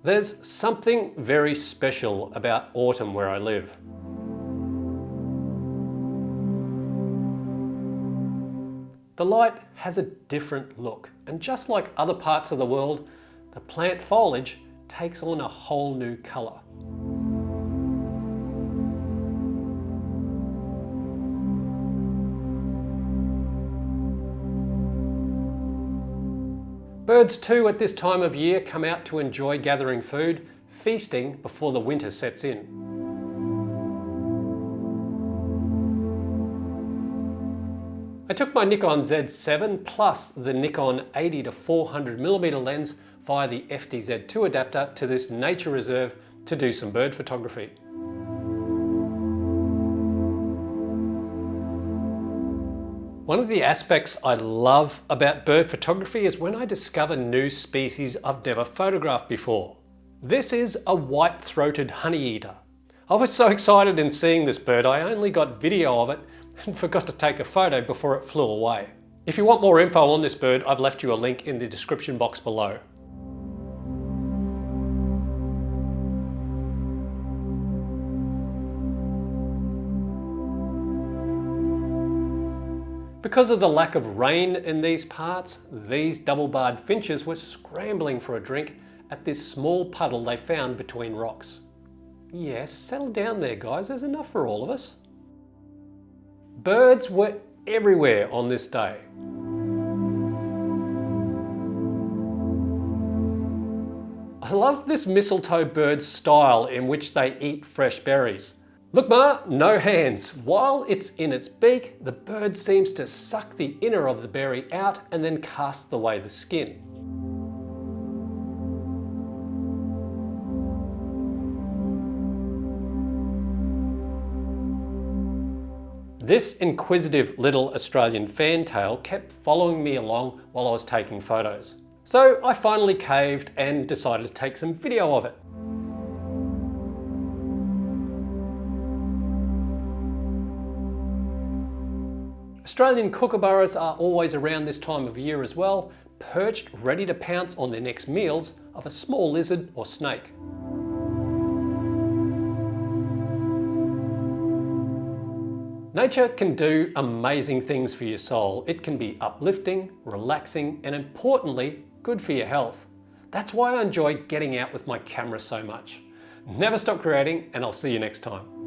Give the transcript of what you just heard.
There's something very special about autumn where I live. The light has a different look, and just like other parts of the world, the plant foliage takes on a whole new colour. Birds too at this time of year come out to enjoy gathering food, feasting before the winter sets in. I took my Nikon Z7 plus the Nikon 80 to 400mm lens via the FTZII adapter to this nature reserve to do some bird photography. One of the aspects I love about bird photography is when I discover new species I've never photographed before. This is a white-throated honeyeater. I was so excited in seeing this bird I only got video of it and forgot to take a photo before it flew away. If you want more info on this bird, I've left you a link in the description box below. Because of the lack of rain in these parts, these double-barred finches were scrambling for a drink at this small puddle they found between rocks. Yes, settle down there guys, there's enough for all of us. Birds were everywhere on this day. I love this mistletoe bird's style in which they eat fresh berries. Look Ma, no hands. While it's in its beak, the bird seems to suck the inner of the berry out and then cast away the skin. This inquisitive little Australian fantail kept following me along while I was taking photos. So I finally caved and decided to take some video of it. Australian kookaburras are always around this time of year as well, perched ready to pounce on their next meals of a small lizard or snake. Nature can do amazing things for your soul. It can be uplifting, relaxing, and importantly, good for your health. That's why I enjoy getting out with my camera so much. Never stop creating, and I'll see you next time.